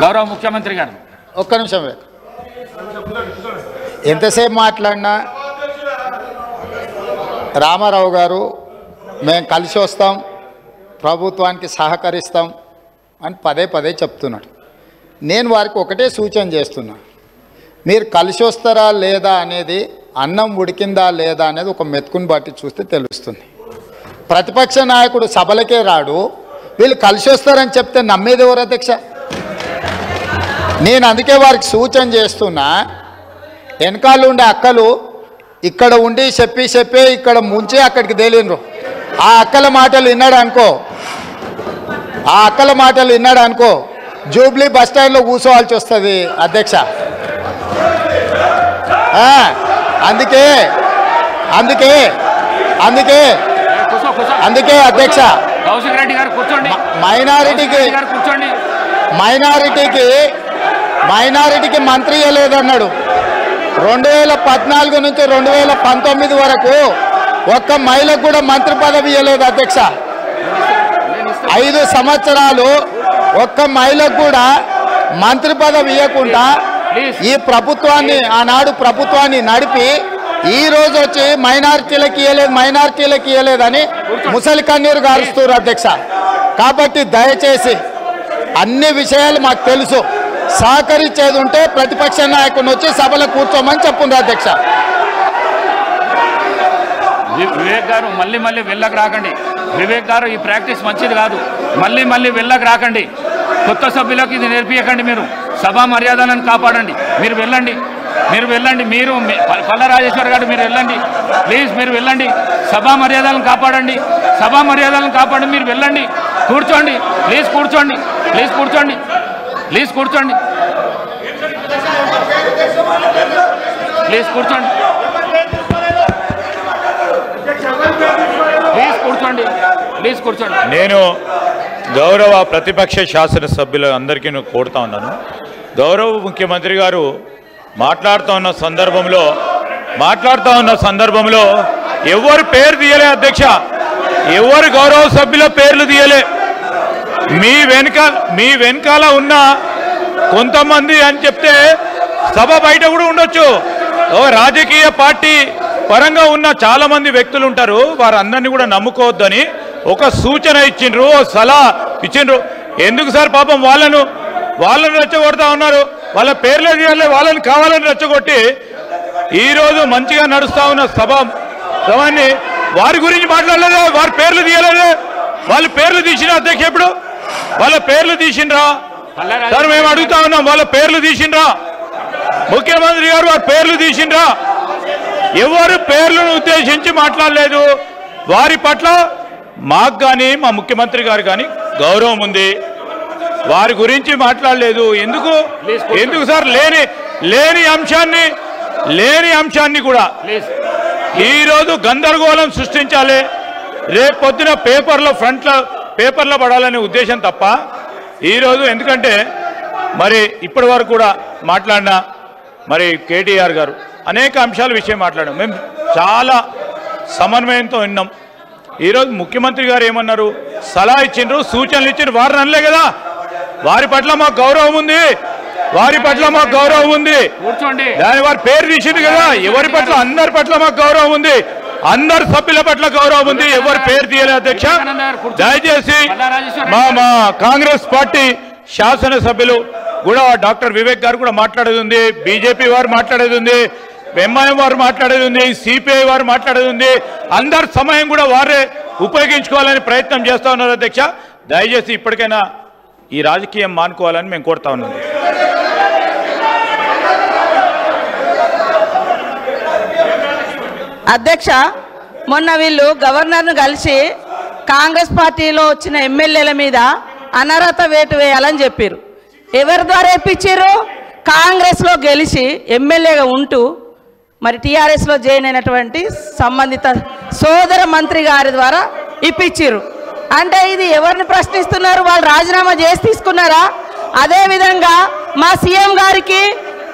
గౌరవ ముఖ్యమంత్రి గారు ఒక్క నిమిషం ఎంతసేపు మాట్లాడినా రామారావు గారు మేము కలిసి వస్తాం, ప్రభుత్వానికి సహకరిస్తాం అని పదే పదే చెప్తున్నాడు. నేను వారికి ఒకటే సూచన చేస్తున్నా, మీరు కలిసి వస్తారా లేదా అనేది, అన్నం ఉడికిందా లేదా అనేది ఒక మెతుకుని బట్టి చూస్తే తెలుస్తుంది. ప్రతిపక్ష నాయకుడు సభలకే రాడు, వీళ్ళు కలిసి వస్తారని చెప్తే నమ్మేది ఎవరు అధ్యక్ష? నేను అందుకే వారికి సూచన చేస్తున్నా, వెనకాల ఉండే అక్కలు ఇక్కడ ఉండి చెప్పి ఇక్కడ ముంచి అక్కడికి తేలినరు. ఆ అక్కల మాటలు విన్నాడు అనుకో జూబ్లీ బస్ స్టాండ్లో కూర్చోవాల్సి వస్తుంది అధ్యక్ష. అందుకే అందుకే అందుకే అందుకే అధ్యక్ష, మైనారిటీకి మంత్రి ఇవ్వలేదన్నాడు. 2014 నుంచి 2019 వరకు ఒక్క మహిళకు కూడా మంత్రి పదవి ఇవ్వలేదు అధ్యక్ష. 5 సంవత్సరాలు ఒక్క మహిళకు కూడా మంత్రి పదవి ఇవ్వకుండా ఈ ప్రభుత్వాన్ని, ఆనాడు ప్రభుత్వాన్ని నడిపి ఈ రోజు వచ్చి మైనారిటీలకు ఇవ్వలేదని ముసలి కన్నీరు గారుస్తారు అధ్యక్ష. కాబట్టి దయచేసి అన్ని విషయాలు మాకు తెలుసు, సహకరించేది ఉంటే ప్రతిపక్ష నాయకుడిని వచ్చి సభలో కూర్చోమని చెప్పుండ్రు అధ్యక్ష. వివేక్ గారు మళ్ళీ వెళ్ళకు రాకండి. వివేక్ గారు ఈ ప్రాక్టీస్ మంచిది కాదు. మళ్ళీ వెళ్ళకు రాకండి. కొత్త సభ్యులకు ఇది నేర్పించకండి. మీరు సభా మర్యాదలను కాపాడండి. మీరు వెళ్ళండి. మీరు పల్లా రాజేశ్వర్ గారు మీరు వెళ్ళండి ప్లీజ్. మీరు వెళ్ళండి, సభా మర్యాదలను కాపాడండి. మీరు వెళ్ళండి. కూర్చోండి ప్లీజ్. కూర్చోండి. నేను గౌరవ ప్రతిపక్ష శాసనసభ్యులు అందరికీ కోరుతా ఉన్నాను, గౌరవ ముఖ్యమంత్రి గారు మాట్లాడుతూ ఉన్న సందర్భంలో ఎవరు పేరు తీయలే అధ్యక్ష, ఎవరు గౌరవ సభ్యుల పేర్లు తీయలే. మీ వెనకాల ఉన్న కొంతమంది అని చెప్తే సభ బయట కూడా ఉండొచ్చు. రాజకీయ పార్టీ పరంగా ఉన్న చాలా మంది వ్యక్తులు ఉంటారు, వారందరినీ కూడా నమ్ముకోవద్దని ఒక సూచన ఇచ్చిండ్రు, సలహా ఇచ్చిండ్రు. ఎందుకు సార్ పాపం వాళ్ళను రెచ్చగొడతా ఉన్నారు. వాళ్ళ పేర్లే తీయాలి, వాళ్ళని కావాలని రెచ్చగొట్టి ఈరోజు మంచిగా నడుస్తా ఉన్న సభని వారి గురించి మాట్లాడలేదే, వారి పేర్లు తీయలేదే. వాళ్ళ పేర్లు తీసిన అధ్యక్ష, ఎప్పుడు వాళ్ళ పేర్లు తీసిండ్రా సార్? మేము అడుగుతా ఉన్నాం, వాళ్ళ పేర్లు తీసిండ్రా? ముఖ్యమంత్రి గారు వారి పేర్లు తీసిండ్రా? ఎవరు పేర్లను ఉద్దేశించి మాట్లాడలేదు. వారి పట్ల మాకు కానీ మా ముఖ్యమంత్రి గారు కానీ గౌరవం ఉంది, వారి గురించి మాట్లాడలేదు. ఎందుకు సార్? లేని అంశాన్ని కూడా ఈరోజు గందరగోళం సృష్టించాలి, రేపు పొద్దున పేపర్లో పడాలనే ఉద్దేశం తప్ప ఈరోజు ఎందుకంటే మరి ఇప్పటి వరకు కూడా మాట్లాడిన మరి కేటీఆర్ గారు అనేక అంశాల విషయం మాట్లాడాం. మేము చాలా సమన్వయంతో విన్నాం. ఈరోజు ముఖ్యమంత్రి గారు ఏమన్నారు? సలహా ఇచ్చిండ్రు, సూచనలు ఇచ్చిండ్రు. వారిని అనలే కదా, వారి పట్ల మాకు గౌరవం ఉంది, దాని వారి పేరు తీసింది కదా. ఎవరి పట్ల? అందరి పట్ల మాకు గౌరవం ఉంది, అందరు సభ్యుల పట్ల గౌరవం ఉంది. ఎవరు పేరు తీయలేదు అధ్యక్ష. దయచేసి మా కాంగ్రెస్ పార్టీ శాసనసభ్యులు కూడా డాక్టర్ వివేక్ గారు కూడా మాట్లాడేది ఉంది, బీజేపీ వారు మాట్లాడేది ఉంది, ఎంఐఎం వారు మాట్లాడేది ఉంది, సిపిఐ వారు మాట్లాడేది ఉంది. అందరి సమయం కూడా వారే ఉపయోగించుకోవాలని ప్రయత్నం చేస్తా ఉన్నారు అధ్యక్ష. దయచేసి ఇప్పటికైనా ఈ రాజకీయం మానుకోవాలని మేము కోరుతా ఉన్నాం. అధ్యక్ష, మొన్న వీళ్ళు గవర్నర్ను కలిసి కాంగ్రెస్ పార్టీలో వచ్చిన ఎమ్మెల్యేల మీద అనర్హత వేటు వేయాలని చెప్పారు. ఎవరి ద్వారా ఇప్పించారు? కాంగ్రెస్లో గెలిచి ఎమ్మెల్యేగా ఉంటూ మరి టీఆర్ఎస్లో జాయిన్ అయినటువంటి సంబంధిత సోదర మంత్రి గారి ద్వారా ఇప్పించారు. అంటే ఇది ఎవరిని ప్రశ్నిస్తున్నారు? వాళ్ళు రాజీనామా చేసి తీసుకున్నారా? అదేవిధంగా మా సీఎం గారికి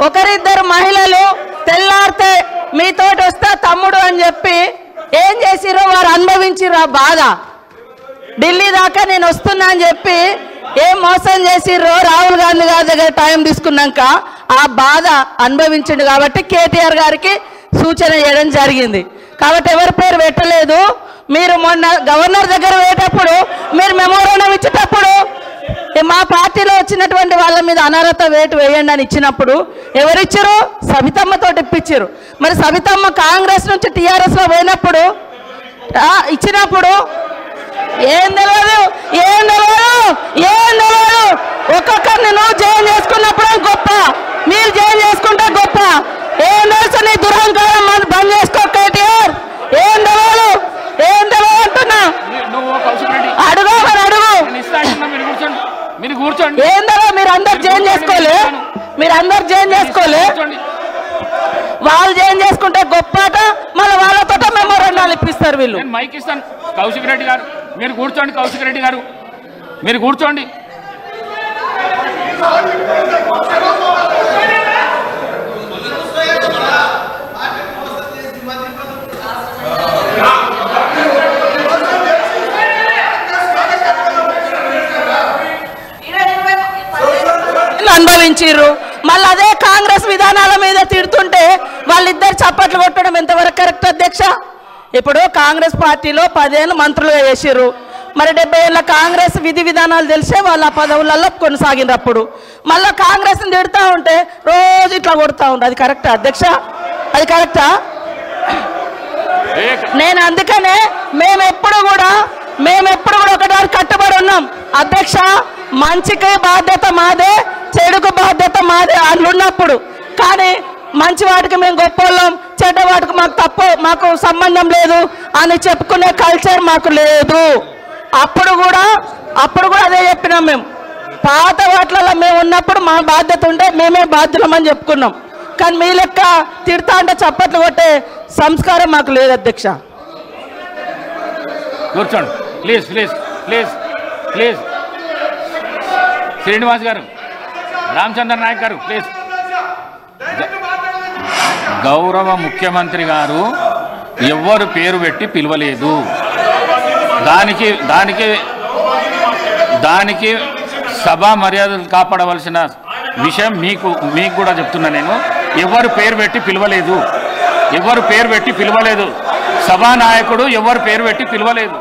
ఒకరిద్దరు మహిళలు తెల్లారితే మీతోటి వస్తా తమ్ముడు అని చెప్పి ఏం చేసిరో వారు అనుభవించిర్రు ఆ బాధ. ఢిల్లీ దాకా నేను వస్తున్నా అని చెప్పి ఏం మోసం చేసిర్రో రాహుల్ గాంధీ గారి దగ్గర టైం తీసుకున్నాక ఆ బాధ అనుభవించిండు కాబట్టి కేటీఆర్ గారికి సూచన చేయడం జరిగింది. కాబట్టి ఎవరి పేరు పెట్టలేదు. మీరు మొన్న గవర్నర్ దగ్గర పోయేటప్పుడు మీరు మెమోరాండం ఇచ్చేటప్పుడు మా పార్టీలో వచ్చినటువంటి వాళ్ళ మీద అనర్హత వేటు వేయండి అని ఇచ్చినప్పుడు ఎవరిచ్చారు? సబితమ్మతో ఇప్పించారు. మరి సబితమ్మ కాంగ్రెస్ నుంచి టీఆర్ఎస్లో పోయినప్పుడు ఇచ్చినప్పుడు ఏం తెలియదు, ఏం తెలియదు, ఏం తెలియదు. ఒక్కొక్కరిని నువ్వు జాయిన్ చేసుకున్నప్పుడు గొప్ప, మీరు జాయిన్ చేసుకుంటే గొప్ప. ఏం తెలుసు నీ దురహంకారం బంద్ చేసుకో కేటీఆర్. ఏం తెలియదు, ఏం తెలియదు అంటున్నా. అడుగు మరి అడుగు. ఏం తెలియదు, మీరు అందరు జాయిన్ చేసుకోలే, మీరు అందరు జాయిన్ చేసుకోలే. వాళ్ళు జాయిన్ చేసుకుంటే గొప్పట, మళ్ళీ వాళ్ళతో మెమోరాండాలు ఇప్పిస్తారు వీళ్ళు. మైక్ ఇస్తాను. కౌశిక్ రెడ్డి గారు మీరు కూర్చోండి. కౌశిక్ రెడ్డి గారు మీరు కూర్చోండి. అనుభవించారు. మళ్ళీ అదే కాంగ్రెస్ విధానాల మీద తిడుతుంటే వాళ్ళిద్దరు చప్పట్లు కొట్టడం ఎంతవరకు కరెక్ట్ అధ్యక్ష? ఇప్పుడు కాంగ్రెస్ పార్టీలో 10 ఏళ్ళు మంత్రులుగా చేసిర్రు. మరి 70 ఏళ్ళ కాంగ్రెస్ విధి విధానాలు తెలిసే వాళ్ళ పదవులలో కొనసాగినప్పుడు మళ్ళీ కాంగ్రెస్ని తిడుతూ ఉంటే రోజు ఇట్లా కొడుతూ ఉండే. అది కరెక్టా అధ్యక్ష? అది కరెక్టా? నేను అందుకనే మేమెప్పుడు కూడా ఒకటి కట్టుబడి ఉన్నాం అధ్యక్ష. మంచికి బాధ్యత మాదే, చెడుకు బాధ్యత మాదే అట్లున్నప్పుడు. కానీ మంచి వాటికి మేము గొప్పవాళ్ళం, చెడ్డ వాటికి మాకు సంబంధం లేదు అని చెప్పుకునే కల్చర్ మాకు లేదు. అప్పుడు కూడా అదే చెప్పినాం. మేము పాత వాటిలలో మేము ఉన్నప్పుడు మా బాధ్యత ఉంటే మేమే బాధ్యులమని చెప్పుకున్నాం. కానీ మీ లెక్క తిడతా అంటే చప్పట్లు కొట్టే సంస్కారం మాకు లేదు అధ్యక్ష. కూర్చోండి please please please please. Srinivas గారు, రామచంద్ర నాయక్ గారు ప్లీజ్. గౌరవ ముఖ్యమంత్రి గారు ఎవ్వరు పేరు పెట్టి పిలవలేదు. దానికి సభా మర్యాదలు కాపాడవలసిన విషయం మీకు కూడా చెప్తున్నా. నేను ఎవరు పేరు పెట్టి పిలవలేదు, ఎవరు పేరు పెట్టి పిలవలేదు. సభానాయకుడు ఎవరు పేరు పెట్టి పిలవలేదు.